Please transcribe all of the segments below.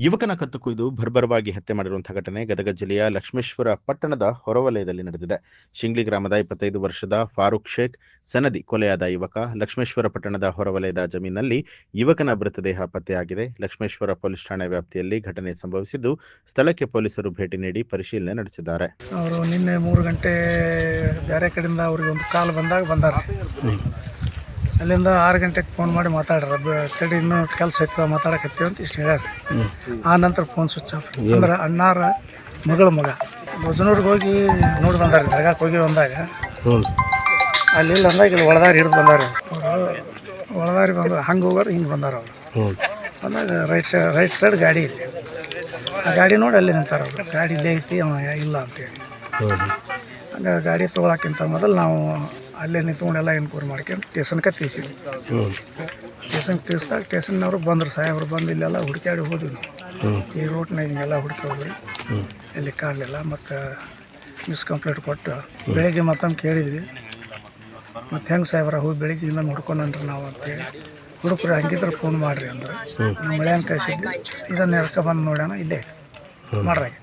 ಯುವಕನ ಕತ್ತು ಕೊಯ್ದು ಬರ್ಬರವಾಗಿ ಹತ್ಯೆ ಮಾಡಿರುವಂತಹ ಘಟನೆ ಗದಗ ಜಿಲ್ಲೆಯ ಲಕ್ಷ್ಮೇಶ್ವರ ಪಟ್ಟಣದ ಹೊರವಲಯದಲ್ಲಿ ನಡೆದಿದೆ. ಶಿಂಗ್ಲಿ ಗ್ರಾಮದ 25 ವರ್ಷದ ಫಾರೂಕ್ ಶೇಖ್ ಸನದಿ ಕೊಲೆಯಾದ ಯುವಕ. ಲಕ್ಷ್ಮೇಶ್ವರ ಪಟ್ಟಣದ ಹೊರವಲಯದ ಜಮೀನಿನಲ್ಲಿ ಯುವಕನ ಮೃತದೇಹ ಪತ್ತೆಯಾಗಿದೆ. ಲಕ್ಷ್ಮೇಶ್ವರ ಪೊಲೀಸ್ ಠಾಣೆ ವ್ಯಾಪ್ತಿಯಲ್ಲಿ ಘಟನೆ ಸಂಭವಿಸಿದ್ದು, ಸ್ಥಳಕ್ಕೆ ಪೊಲೀಸರು ಭೇಟಿ ನೀಡಿ ಪರಿಶೀಲನೆ ನಡೆಸಿದ್ದಾರೆ. ಅವರು ನಿನ್ನೆ 3 ಗಂಟೆ ಬೇರೆ ಕಡೆಯಿಂದ ಅವ್ರಿಗೆ ಒಂದು ಕಾಲ್ ಬಂದಾರ. ಅಲ್ಲಿಂದ 6 ಗಂಟೆಗೆ ಫೋನ್ ಮಾಡಿ ಮಾತಾಡ್ರ, ತಡಿ ಇನ್ನೂ ಕೆಲಸ ಐತೆ ಮಾತಾಡಕತ್ತೀವಿ ಅಂತ ಇಷ್ಟು ಹೇಳ್ಯಾರ. ಆ ನಂತರ ಫೋನ್ ಸ್ವಿಚ್ ಆಫ್. ಅಂದ್ರೆ ಅಣ್ಣಾರ ಮಗ ಬಜನೂರ್ಗೆ ಹೋಗಿ ನೋಡಿ ಬಂದಾರೆ. ದರ್ಗಾಕ್ಕೆ ಹೋಗಿ ಬಂದಾಗ ಅಲ್ಲಿ ಅಂದಾಗ ಇಲ್ಲಿ ಒಳದಾರಿ ಹಿಡಿದು ಬಂದಾರ. ಒಳದಾರಿ ಬಂದು ಹಂಗೆ ಹೋಗೋರು ಹಿಂಗೆ ಬಂದಾರ. ಅವರು ಬಂದಾಗ ರೈಟ್ ಸೈಡ್ ಗಾಡಿ ಐತಿ. ಆ ಗಾಡಿ ನೋಡಿ ಅಲ್ಲಿ ನಿಂತಾರ. ಅವರು ಗಾಡಿ ಇಲ್ಲೇ ಐತಿ, ಅವ ಇಲ್ಲ ಅಂತೇಳಿ. ಹಂಗೆ ಗಾಡಿ ತೊಗೊಳಕ್ಕಿಂತ ಮೊದಲು ನಾವು ಅಲ್ಲೇ ನಿಂತ್ಕೊಂಡೆಲ್ಲ ಎನ್ಕ್ವೈರಿ ಮಾಡ್ಕೊಂಡು ಸ್ಟೇಷನ್ಗೆ ತೀಸಿದ್ವಿ. ಸ್ಟೇಷನ್ಗೆ ತೀಸಿದಾಗ ಸ್ಟೇಷನ್ನವರು ಬಂದರು. ಸಾಹೇಬ್ರು ಬಂದು ಇಲ್ಲೆಲ್ಲ ಹುಡುಕಾಡಿ ಹೋದ್ವಿ ನಾವು. ಈ ರೂಟ್ನಾಗ ಹಿಂಗೆಲ್ಲ ಹುಡುಕಿ ಹೋದ್ವಿ, ಎಲ್ಲಿ ಕಾಣಲಿಲ್ಲ. ಮತ್ತು ಮಿಸ್ ಕಂಪ್ಲೇಂಟ್ ಕೊಟ್ಟು ಬೆಳಗ್ಗೆ ಮತ್ತೊಮ್ಮೆ ಕೇಳಿದ್ವಿ. ಮತ್ತು ಹೆಂಗೆ ಸಾಹೇಬ್ರ ಹೋಗಿ ಬೆಳಿಗ್ಗೆ ಇಲ್ಲ ನೋಡ್ಕೊಂಡ್ರಿ ನಾವು ಅಂತೇಳಿ. ಹುಡುಕ್ರಿ ಹಂಗಿದ್ರೆ ಫೋನ್ ಮಾಡಿರಿ ಅಂದ್ರೆ ನಮ್ಮ ಮಳೆಯನ್ನು ಕಳಿಸಿದ್ವಿ. ಇದನ್ನು ಎರ್ಕ ಬಂದು ನೋಡೋಣ ಇಲ್ಲೇ ಮಾಡ್ರಾಗೆ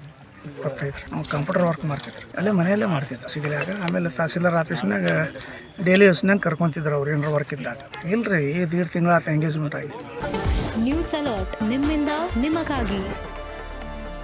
ಗೊತ್ತಾಯ್ತು. ನಾವು ಕಂಪ್ಯೂಟರ್ ವರ್ಕ್ ಮಾಡ್ತಿದ್ರು, ಅಲ್ಲೇ ಮನೆಯಲ್ಲೇ ಮಾಡ್ತಿದ್ರು ಸಿಗಲಿಯಾಗ. ಆಮೇಲೆ ತಹಸೀಲ್ದಾರ್ ಆಫೀಸ್ನಾಗ ಡೈಲಿ ಯೂಸ್ನಾಗ ಕರ್ಕೊತಿದ್ರು ಅವ್ರು ಏನಾರ ವರ್ಕ್ ಇದ್ದಾಗ. ಇಲ್ರಿ 1.5 ತಿಂಗಳ ಎಂಗೇಜ್ಮೆಂಟ್ ಆಗಿ. ನ್ಯೂಸ್ ಅಲರ್ಟ್ ನಿಮ್ಮಿಂದ ನಿಮಗಾಗಿ.